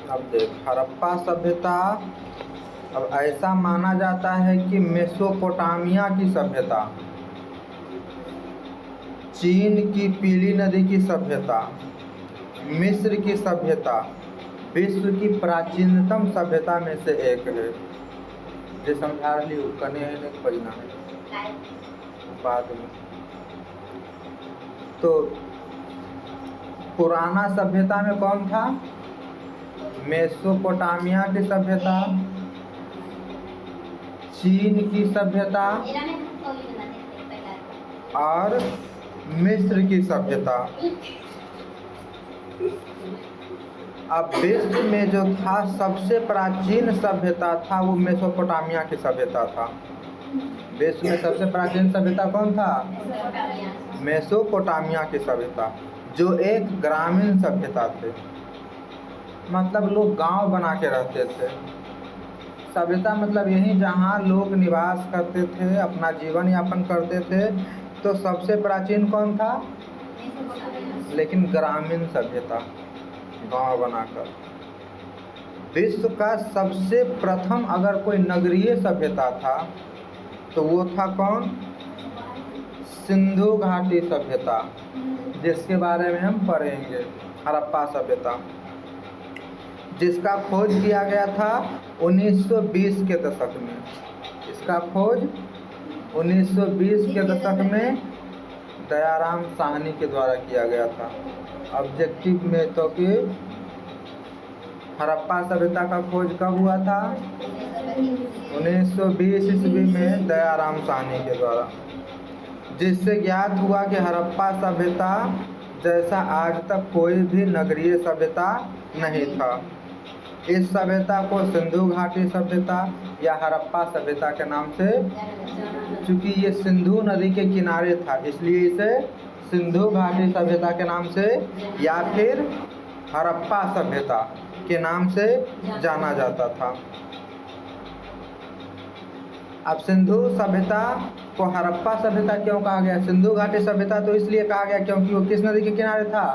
अब देख हड़प्पा सभ्यता, अब ऐसा माना जाता है कि मेसोपोटामिया की सभ्यता, चीन की पीली नदी की सभ्यता, मिस्र की सभ्यता विश्व की प्राचीनतम सभ्यता में से एक है। जे समझा ली कने है पढ़ना है बाद में। तो पुराना सभ्यता में कौन था? मेसोपोटामिया की सभ्यता, चीन की सभ्यता और मिस्र की सभ्यता। अब विश्व में जो था सबसे प्राचीन सभ्यता था वो मेसोपोटामिया की सभ्यता था। विश्व में सबसे प्राचीन सभ्यता कौन था? मेसोपोटामिया की सभ्यता, जो एक ग्रामीण सभ्यता थे, मतलब लोग गांव बना के रहते थे। सभ्यता मतलब यही जहां लोग निवास करते थे, अपना जीवन यापन करते थे। तो सबसे प्राचीन कौन था? लेकिन ग्रामीण सभ्यता, गांव बनाकर। विश्व का सबसे प्रथम अगर कोई नगरीय सभ्यता था तो वो था कौन? सिंधु घाटी सभ्यता, जिसके बारे में हम पढ़ेंगे। हड़प्पा सभ्यता, जिसका खोज किया गया था 1920 के दशक में। इसका खोज 1920 के दशक में दयाराम साहनी के द्वारा किया गया था। ऑब्जेक्टिव में तो कि हड़प्पा सभ्यता का खोज कब हुआ था? 1920 ईस्वी में दयाराम साहनी के द्वारा, जिससे ज्ञात हुआ कि हड़प्पा सभ्यता जैसा आज तक कोई भी नगरीय सभ्यता नहीं था। इस सभ्यता को सिंधु घाटी सभ्यता या हड़प्पा सभ्यता के नाम से, चूँकि ये सिंधु नदी के किनारे था इसलिए इसे सिंधु घाटी सभ्यता के नाम से या फिर हड़प्पा सभ्यता के नाम से जाना जाता था। अब सिंधु सभ्यता को हड़प्पा सभ्यता क्यों कहा गया? सिंधु घाटी सभ्यता तो इसलिए कहा गया क्योंकि वो किस नदी के किनारे था।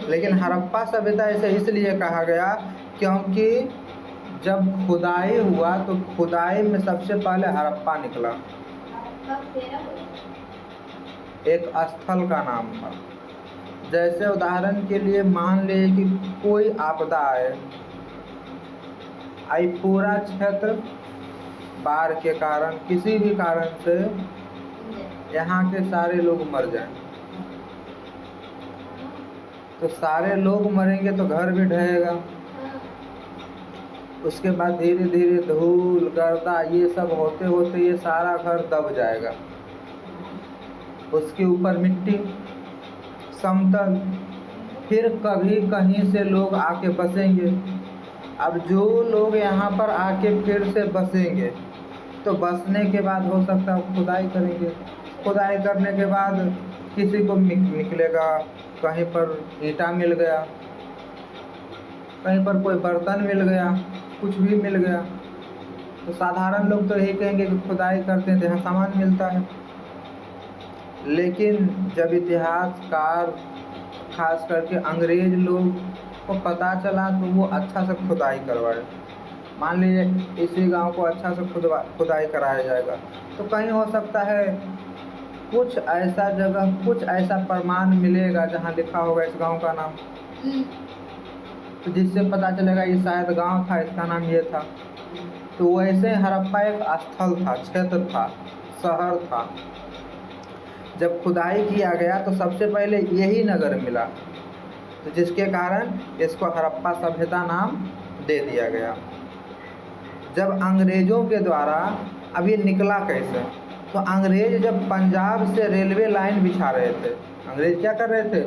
लेकिन हड़प्पा सभ्यता इसे इसलिए कहा गया क्योंकि जब खुदाई हुआ तो खुदाई में सबसे पहले हड़प्पा निकला, एक स्थल का नाम था। जैसे उदाहरण के लिए मान ले कि कोई आपदा आए, आई पूरा क्षेत्र बाढ़ के कारण किसी भी कारण से यहाँ के सारे लोग मर जाएं, तो सारे लोग मरेंगे तो घर भी ढहेगा। उसके बाद धीरे धीरे धूल गर्दा ये सब होते होते ये सारा घर दब जाएगा। उसके ऊपर मिट्टी समतल, फिर कभी कहीं से लोग आके बसेंगे। अब जो लोग यहाँ पर आके फिर से बसेंगे तो बसने के बाद हो सकता है खुदाई करेंगे। खुदाई करने के बाद किसी को निकलेगा, कहीं पर ईंटा मिल गया, कहीं पर कोई बर्तन मिल गया, कुछ भी मिल गया। तो साधारण लोग तो यही कहेंगे कि खुदाई करते हैं तो यहाँ सामान मिलता है। लेकिन जब इतिहासकार खास करके अंग्रेज लोग को पता चला तो वो अच्छा से खुदाई करवाए। मान लीजिए इसी गांव को अच्छा से खुदाई कराया जाएगा तो कहीं हो सकता है कुछ ऐसा जगह, कुछ ऐसा प्रमाण मिलेगा जहां लिखा होगा इस गांव का नाम, तो जिससे पता चलेगा ये शायद गांव था, इसका नाम ये था। तो वैसे हड़प्पा एक स्थल था, क्षेत्र था, शहर था। जब खुदाई किया गया तो सबसे पहले यही नगर मिला, तो जिसके कारण इसको हड़प्पा सभ्यता नाम दे दिया गया। जब अंग्रेज़ों के द्वारा, अब ये निकला कैसे? तो अंग्रेज जब पंजाब से रेलवे लाइन बिछा रहे थे, अंग्रेज क्या कर रहे थे?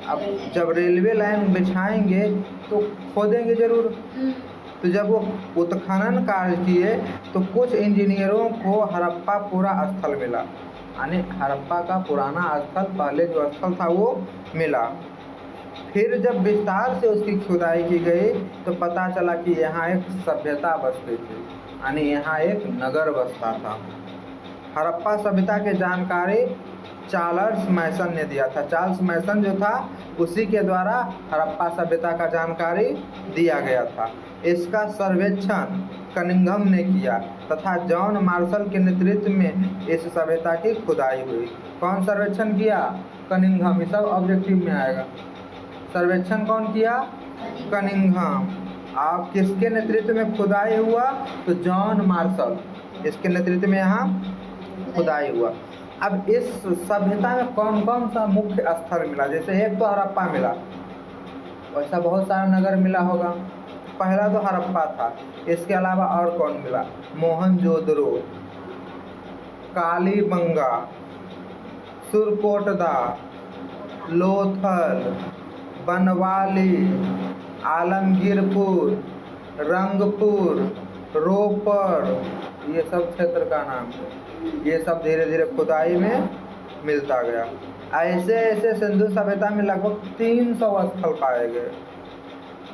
अब जब रेलवे लाइन बिछाएंगे तो खोदेंगे जरूर। तो जब वो उत्खनन कार्य किए तो कुछ इंजीनियरों को हड़प्पा पूरा स्थल मिला, यानी हड़प्पा का पुराना स्थल, पहले जो स्थल था वो मिला। फिर जब विस्तार से उसकी खुदाई की गई तो पता चला कि यहाँ एक सभ्यता बसती थी, यानी यहाँ एक नगर बसता था। हड़प्पा सभ्यता की जानकारी चार्ल्स मैसन ने दिया था। चार्ल्स मैसन जो था उसी के द्वारा हड़प्पा सभ्यता का जानकारी दिया गया था। इसका सर्वेक्षण कनिंघम ने किया तथा जॉन मार्शल के नेतृत्व में इस सभ्यता की खुदाई हुई। कौन सर्वेक्षण किया? कनिंघम। ये सब ऑब्जेक्टिव में आएगा। सर्वेक्षण कौन किया? कनिंघम। आप किसके नेतृत्व में खुदाई हुआ? तो जॉन मार्शल, इसके नेतृत्व में यहाँ खुदाई हुआ। अब इस सभ्यता में कौन कौन सा मुख्य स्थल मिला? जैसे एक तो हड़प्पा मिला, वैसा बहुत सारा नगर मिला होगा। पहला तो हड़प्पा था, इसके अलावा और कौन मिला? मोहनजोदड़ो, कालीबंगा, सुरकोटदा, लोथल, बनवाली, आलमगीरपुर, रंगपुर, रोपड़, ये सब क्षेत्र का नाम है। ये सब धीरे धीरे खुदाई में मिलता गया। ऐसे ऐसे सिंधु सभ्यता में लगभग 300 स्थल पाए गए।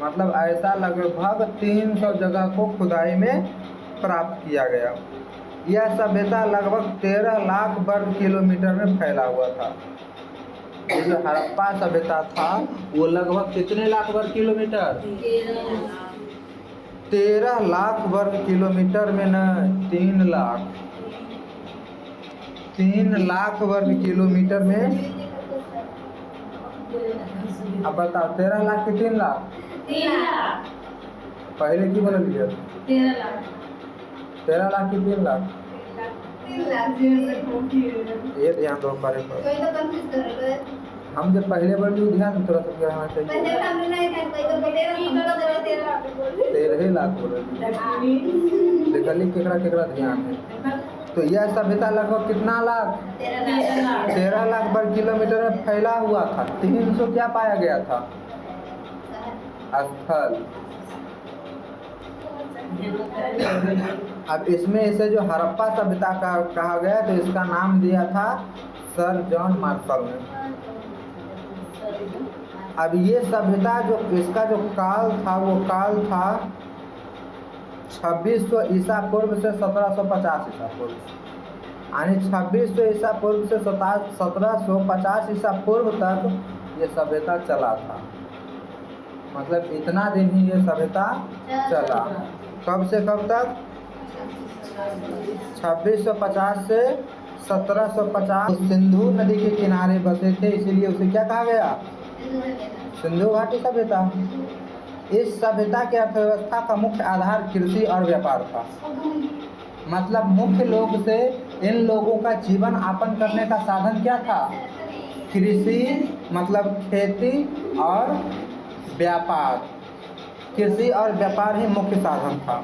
मतलब ऐसा लगभग 300 जगह को खुदाई में प्राप्त किया गया। यह सभ्यता लगभग 13 लाख वर्ग किलोमीटर में फैला हुआ था। ये जो हड़प्पा सभ्यता था वो लगभग कितने लाख वर्ग किलोमीटर? 13 लाख वर्ग किलोमीटर में न 3 लाख वर्ग किलोमीटर में। अब बताओ 13 लाख की 3 लाख? 3 लाख। पहले की बोल लिया? 13 लाख। 13 लाख की 3 लाख? 3 लाख। ये ध्यान दो हमारे पर। कोई तो कंफ्यूज कर रहे हैं। हम जब पहले बोल रहे ध्यान थोड़ा सा रहना चाहिए। पहले हमने नहीं कहा कोई तो 13 लाख बोल रहे। 13 लाख बोल रहे। देखली केकरा केकरा ध्यान है। तो यह सभ्यता लगभग कितना लाख? 13 लाख। 13 लाख वर्ग किलोमीटर में फैला हुआ था। 300 क्या पाया गया था? स्थल। अब इसमें इसे जो हड़प्पा सभ्यता का कहा गया तो इसका नाम दिया था सर जॉन मार्शल ने। अब ये सभ्यता जो इसका जो काल था वो काल था 2600 ईसा पूर्व से 1750 ईसा पूर्व, यानी 2600 ईसा पूर्व से 1750 ईसा पूर्व तक ये सभ्यता चला था। मतलब इतना दिन ही ये सभ्यता चला। कब से कब तक? 2650 से 1750। सिंधु नदी के किनारे बसे थे, इसीलिए उसे क्या कहा गया? सिंधु घाटी सभ्यता। इस सभ्यता की अर्थव्यवस्था का मुख्य आधार कृषि और व्यापार था। मतलब मुख्य लोग से इन लोगों का जीवन यापन करने का साधन क्या था? कृषि, मतलब खेती और व्यापार। कृषि और व्यापार ही मुख्य साधन था।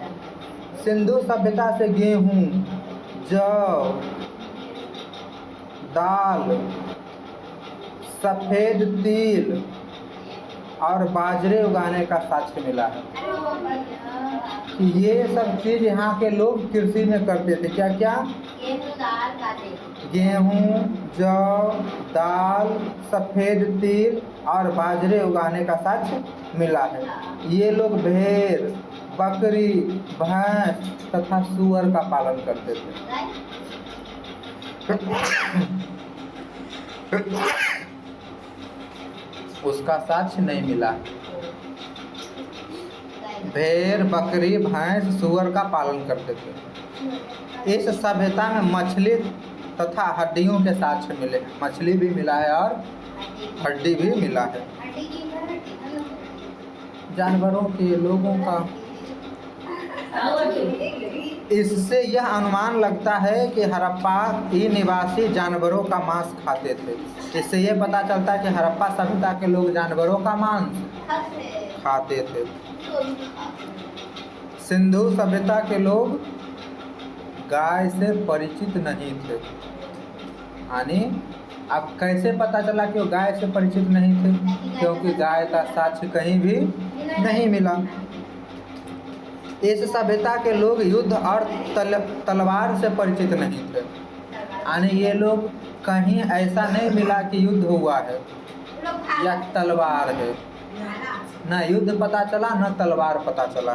सिंधु सभ्यता से गेहूं, जौ, दाल, सफ़ेद तिल और बाजरे उगाने का साक्ष्य मिला है कि ये सब चीज़ यहाँ के लोग कृषि में करते थे। क्या क्या? गेहूँ, जौ, दाल, सफ़ेद तिल और बाजरे उगाने का साक्ष्य मिला है। ये लोग भेड़, बकरी, भैंस तथा सूअर का पालन करते थे। उसका साक्ष्य नहीं मिला। भेड़, बकरी, भैंस, सूअर का पालन करते थे। इस सभ्यता में मछली तथा हड्डियों के साक्ष्य मिले। मछली भी मिला है और हड्डी भी मिला है। जानवरों के, लोगों का। इससे यह अनुमान लगता है कि हड़प्पा के निवासी जानवरों का मांस खाते थे। इससे यह पता चलता है कि हड़प्पा सभ्यता के लोग जानवरों का मांस खाते थे। सिंधु सभ्यता के लोग गाय से परिचित नहीं थे। यानी अब कैसे पता चला कि वो गाय से परिचित नहीं थे? क्योंकि गाय का साक्ष्य कहीं भी नहीं मिला। इस सभ्यता के लोग युद्ध और तलवार से परिचित नहीं थे। यानी ये लोग कहीं ऐसा नहीं मिला कि युद्ध हुआ है या तलवार है। न युद्ध पता चला, न तलवार पता चला।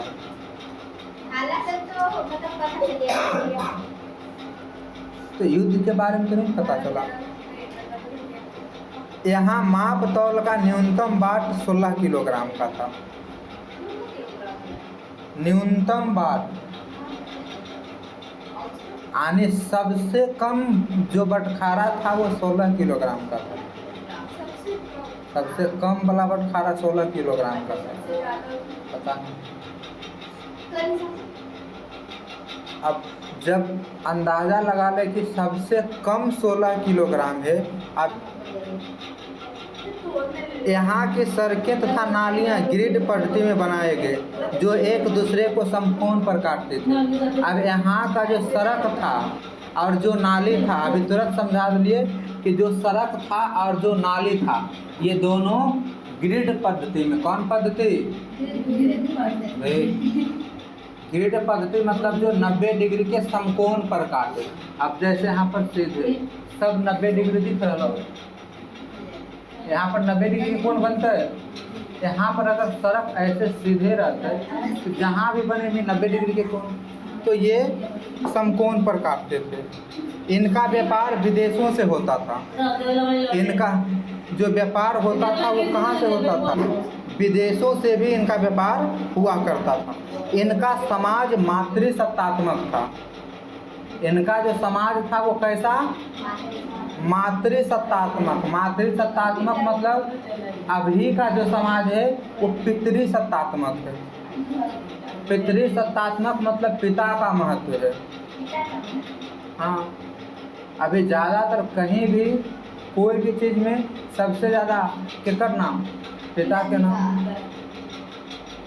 तो युद्ध के बारे में तो नहीं पता चला। यहाँ माप तौल का न्यूनतम बाट 16 किलोग्राम का था। न्यूनतम बाट यानी सबसे कम जो बटखारा था वो 16 किलोग्राम का था। सबसे कम वाला बटखारा 16 किलोग्राम का था। पता नहीं। अब जब अंदाज़ा लगा ले कि सबसे कम 16 किलोग्राम है, अब यहाँ की सड़कें तथा नालियाँ ग्रिड पद्धति में बनाए गए जो एक दूसरे को समकोण पर काटते थे। अब यहाँ का जो सड़क था और जो नाली था, अभी तुरंत समझा दिए कि जो सड़क था और जो नाली था ये दोनों ग्रिड पद्धति में, कौन पद्धति? ग्रिड पद्धति मतलब जो 90 डिग्री के समकोण पर काटे। अब जैसे यहाँ पर सीधे सब 90 डिग्री दिख रहा है, यहाँ पर 90 डिग्री के कोण बनता है। यहाँ पर अगर सड़क ऐसे सीधे रहता है तो जहाँ भी बने भी 90 डिग्री के कोण, तो ये समकोण पर काटते थे। इनका व्यापार विदेशों से होता था। इनका जो व्यापार होता था वो कहाँ से होता था? विदेशों से भी इनका व्यापार हुआ करता था। इनका समाज मातृसत्तात्मक था। इनका जो समाज था वो कैसा? मातृसत्तात्मक। मातृसत्तात्मक मतलब अभी का जो समाज है वो पितृसत्तात्मक है। पितृसत्तात्मक मतलब पिता का महत्व है। हाँ, अभी ज़्यादातर कहीं भी कोई भी चीज़ में सबसे ज़्यादा किसका नाम? पिता के नाम।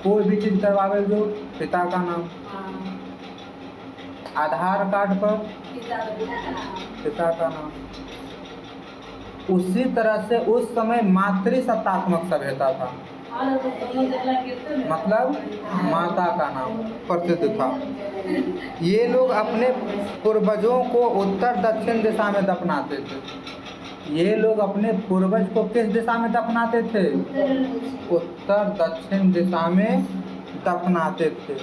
कोई भी चीज़ करवावे जो पिता का नाम। आधार कार्ड पर पिता का नाम। उसी तरह से उस समय मातृसत्तात्मक सभ्यता था, मतलब माता का नाम प्रसिद्ध था। ये लोग अपने पूर्वजों को उत्तर दक्षिण दिशा में दफनाते थे। ये लोग अपने पूर्वज को किस दिशा में दफनाते थे? उत्तर दक्षिण दिशा में दफनाते थे।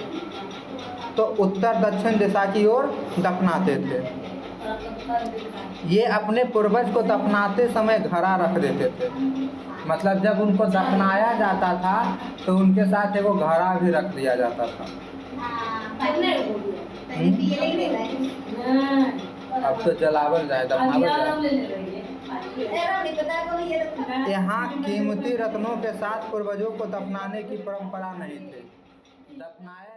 तो उत्तर दक्षिण दिशा की ओर दफनाते थे। ये अपने पूर्वज को दफनाते समय घड़ा रख देते थे। मतलब जब उनको दफनाया जाता था तो उनके साथ एगो घड़ा भी रख दिया जाता था। अब तो जलावल जाए, दफनावल जाए। यहाँ कीमती रत्नों के साथ पूर्वजों को दफनाने की परंपरा नहीं थी। दफनाया